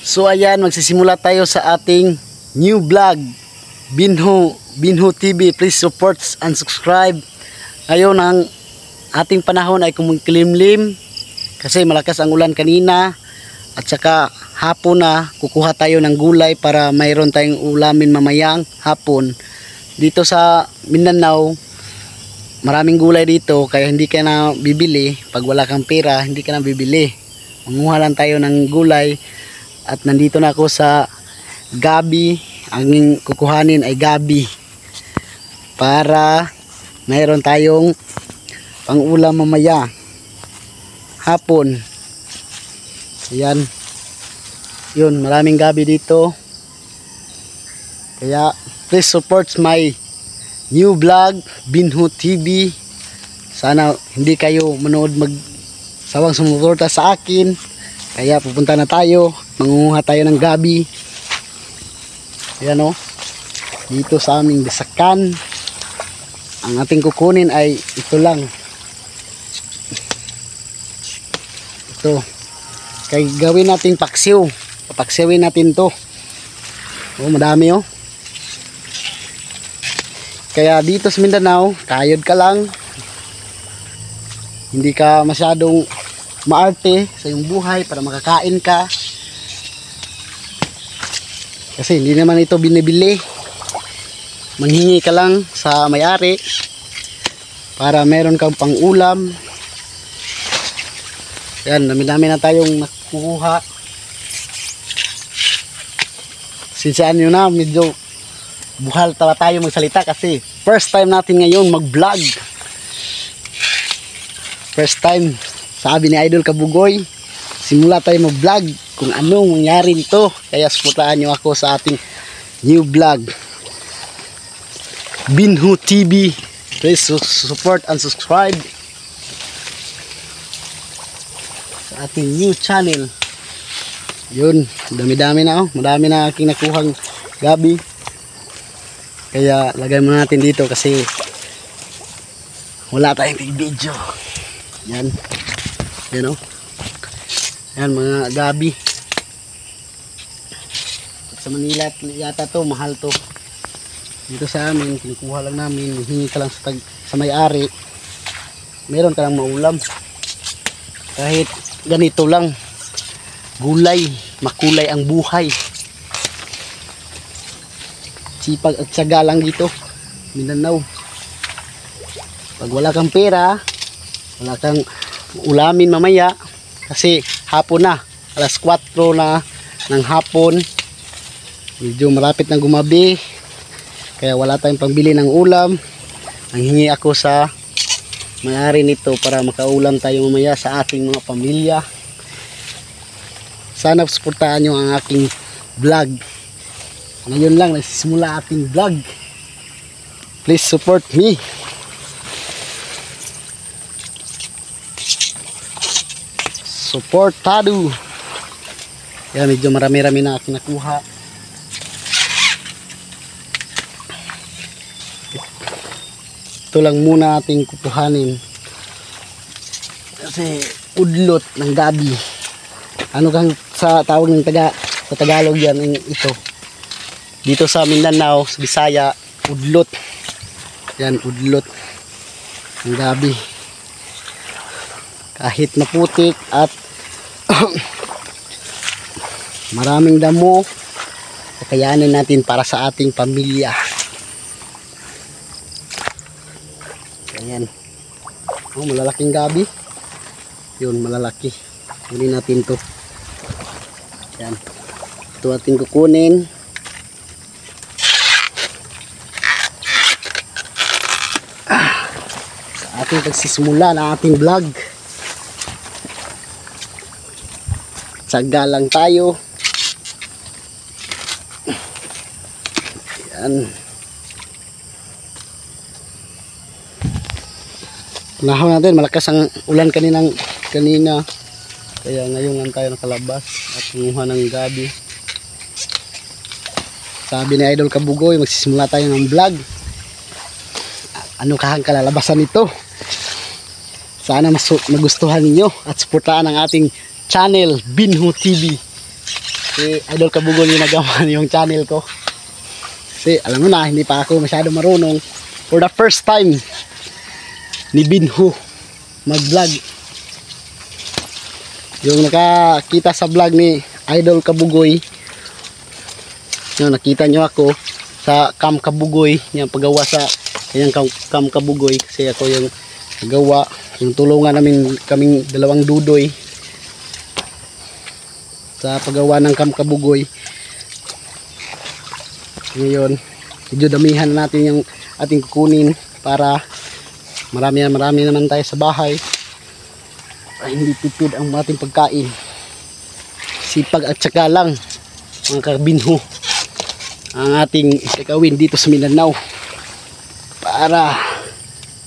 So ayan, magsisimula tayo sa ating new vlog, Binho TV. Please support and subscribe. Ngayon ang ating panahon ay kumukilimlim kasi malakas ang ulan kanina, at saka hapon na kukuha tayo ng gulay para mayroon tayong ulamin mamayang hapon. Dito sa Mindanao maraming gulay dito, kaya hindi ka na bibili. Pag wala kang pera, hindi ka na bibili. Manguha lang tayo ng gulay. At nandito na ako sa gabi. Ang kukuhanin ay gabi para mayroon tayong pang-ulam mamaya hapon. Ayan, yun, maraming gabi dito, kaya please support my new vlog, Binho TV. Sana hindi kayo manood sawang sumuporta sa akin. Kaya pupunta na tayo, mangunguha tayo ng gabi. Ayan o, dito sa aming desakan. Ang ating kukunin ay ito lang. Ito, kaya gawin natin paksiw. Papaksiwin natin to. Oh, madami oh. Kaya dito sa Mindanao, kayod ka lang. Hindi ka masyadong maarte sa iyong buhay para makakain ka. Kasi hindi naman ito binibili. Manghingi ka lang sa may-ari para meron kang pang-ulam. Yan, dami-dami na tayong nakukuha. Sinsaan nyo na, medyo buhal tayo magsalita kasi first time natin ngayon mag-vlog. First time, sabi ni Idol Kabugoy, simula tayo mag-vlog kung anong mangyari dito. Kaya supportahan nyo ako sa ating new vlog, Binho TV. Please support and subscribe sa ating new channel. Yun, dami-dami na oh. Madami na aking nakuhang gabi. Kaya lagay mo natin dito kasi wala tayong video. Yan. Yan o. Yan mga gabi. Sa Manila yata to, mahal to. Dito sa amin, kinukuha lang namin. Hingi ka lang sa may-ari. Meron ka lang maulam. Kahit ganito lang. Gulay. Makulay ang buhay. Sipag at tiyaga lang dito. Mindanao. Pag wala kang pera, wala kang ulamin mamaya kasi hapon na, alas 4 na ng hapon, medyo malapit na gumabi, kaya wala tayong pambili ng ulam. Nanghingi ako sa may-ari nito para makaulam tayo mamaya sa ating mga pamilya. Sana suportahan nyo ang aking vlog. Ngayon lang nagsisimula ating vlog. Please support me. Supportado. Yan, medyo marami-rami na aking nakuha. Ito lang muna ating kukuhanin kasi udlot ng gabi. Ano kang sa tawag ng sa Tagalog yan, ito dito sa Mindanao, sa Bisaya, udlot. Yan, udlot ng gabi. Kahit maputik at maraming damo, kakayanin natin para sa ating pamilya. Ayan. Oh, malalaking gabi. Yun, malalaki. Kunin natin to. Ayan. Ito ating kukunin. Sa ating pagsisimula ng ating vlog. Tsaga lang tayo. Yan. Panahon natin, malakas ang ulan kanina. Kaya ngayon lang tayo nakalabas at kumuha ng gabi. Sabi ni Idol Kabugoy, magsisimula tayo ng vlog. Ano kahang kalalabasan nito? Sana magustuhan ninyo at suportahan ang ating channel, Binho TV. Si Idol Kabugol yung nagawa yung channel ko. Kasi alam mo na, hindi pa ako masyado marunong. For the first time ni Binho mag-vlog. Yung nakakita sa vlog ni Idol Kabugoy, yung nakita nyo ako sa Cam Kabugoy, yung paggawa sa kanyang Cam Kabugoy, kasi ako yung nagawa, yung tulungan namin kaming dalawang dudoy sa paggawa ng Cam Kabugoy. Ngayon medyo damihan natin yung ating kukunin para marami naman tayo sa bahay, para hindi tipid ang ating pagkain. Sipag at saka lang mga kabinho ang ating gagawin dito sa Mindanao para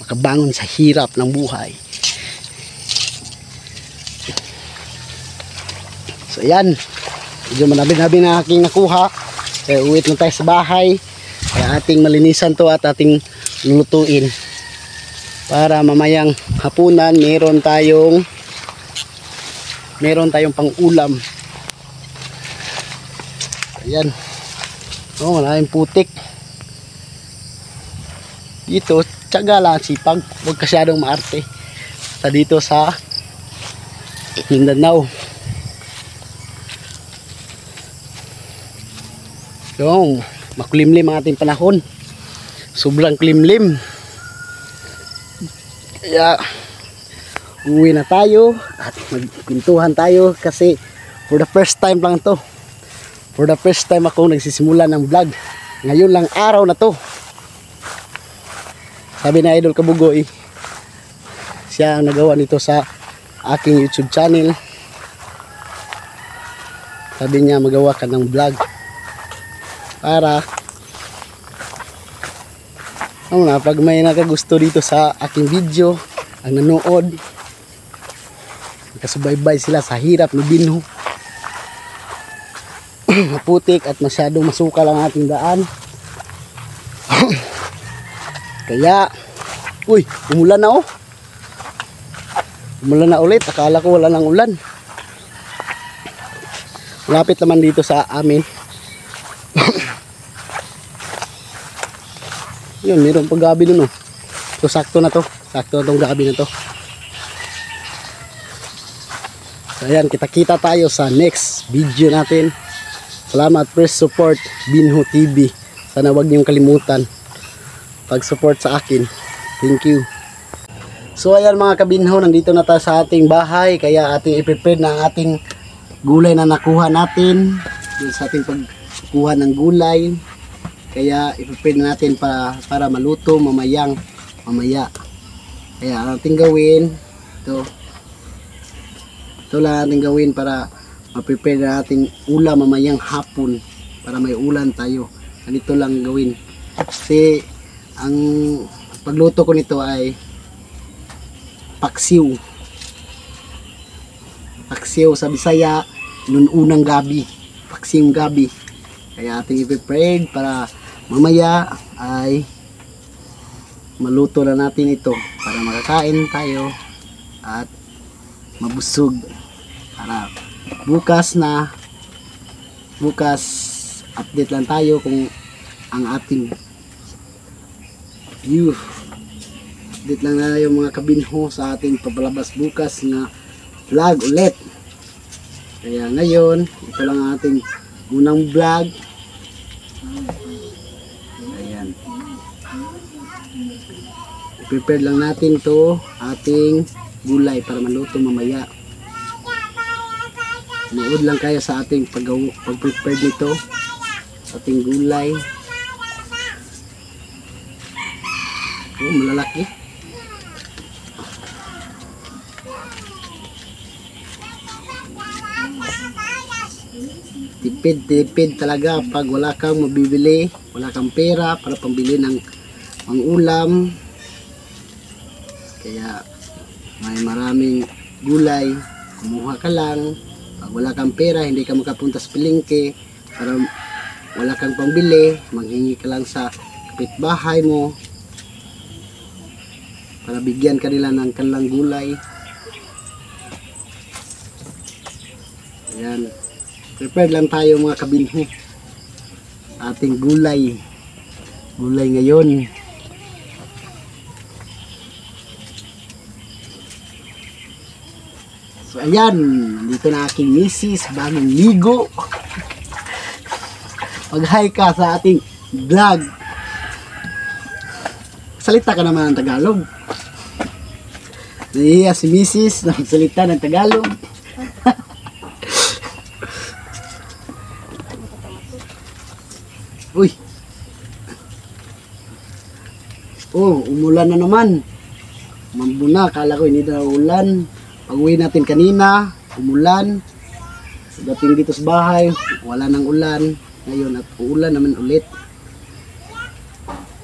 makabangon sa hirap ng buhay. So ayan, medyo marami na aking nakuha. Kaya uwi na tayo sa bahay, kaya ating malinisan to at ating lulutuin para mamayang hapunan meron tayong pang-ulam. Ayan, maraming putik dito. Tiyaga lang, sipag, huwag kasyadong maarte sa dito sa Mindanao. Yung makulimlim ang ating panahon, sobrang kulimlim. Kaya uwi na tayo at magkwentuhan tayo kasi for the first time lang to. For the first time ako nagsisimula ng vlog. Ngayon lang araw na to. Sabi na Idol Kabugoy, siya ang nagawa nito sa aking YouTube channel. Sabi niya magawa ka ng vlog para pag may nakagusto dito sa aking video, ang nanood, nakasubaybay sila sa hirap ni Binho. Maputik at masyadong masukal ang ating daan. Kaya uy, umulan na oh. Umulan na ulit, akala ko wala nang ulan. Malapit naman dito sa amin. Yun, mayroon pang gabi dun oh. So sakto na to, sakto na tong gabi na to. So ayan, kita-kita tayo sa next video natin. Salamat, press support Binho TV. Sana wag niyong kalimutan pag-support sa akin. Thank you. So ayan mga kabinho, nandito na tayo sa ating bahay. Kaya ating i-prepare na ang ating gulay na nakuha natin. Yung sa ating pagkuha ng gulay. Kaya i-prepare na natin para maluto mamaya. Kaya ang ating gawin, ito lang ating gawin para ma-prepare na ating ulam mamayang hapon. Para may ulan tayo. Ganito lang gawin. Kasi ang pagluto ko nito ay paksiw. Paksiw sa Bisaya, noon unang gabi. Paksiw gabi. Kaya ating i-prepare para mamaya ay maluto na natin ito para makakain tayo at mabusog. Para bukas update lang tayo kung ang ating view. Update lang na yung mga kabinho sa ating papalabas bukas na vlog ulit. Kaya ngayon, ito lang ang ating unang vlog. Ayan. I-prepare lang natin to ating gulay para maluto mamaya. Nood lang kayo sa ating pag-prepare nito, ating gulay. Oh, malalaki. Tipid talaga pag wala kang mabibili, wala kang pera para pambili ng pang-ulam. Kaya may maraming gulay, kumuha ka lang. Pag wala kang pera, hindi ka makapunta sa palengke para wala kang pambili, manghingi ka lang sa kapitbahay mo para bigyan ka nila ng kanilang gulay. Ayan. Prepare lang tayo mga kabinho. Ating gulay. Gulay ngayon. So ayan, dito na aking misis, bagong ligo. Mag-hi ka sa ating vlog. Salita ka naman ng Tagalog. Nahihiya si misis na magsalita ng Tagalog. Uy. Oh, umulan na naman. Mambuna, kala ko hindi na ulan. Pag-uwi natin kanina, umulan. Dating dito sa bahay, wala nang ulan. Ngayon at uulan naman ulit.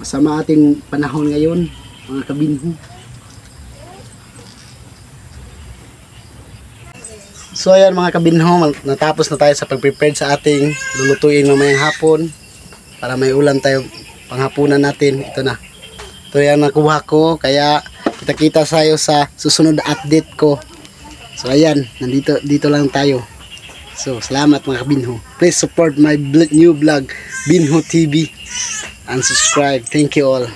Masama ating panahon ngayon, mga kabinho. So ayan mga kabinho, natapos na tayo sa pag-prepare sa ating lulutuin mamayang hapon. Para may ulam tayo panghapunan natin. Ito na. Ito yung nakuha ko. Kaya kita-kita tayo sa susunod na update ko. So ayan, dito lang tayo. So salamat mga kabinho. Please support my new vlog, Binho TV, and subscribe. Thank you all.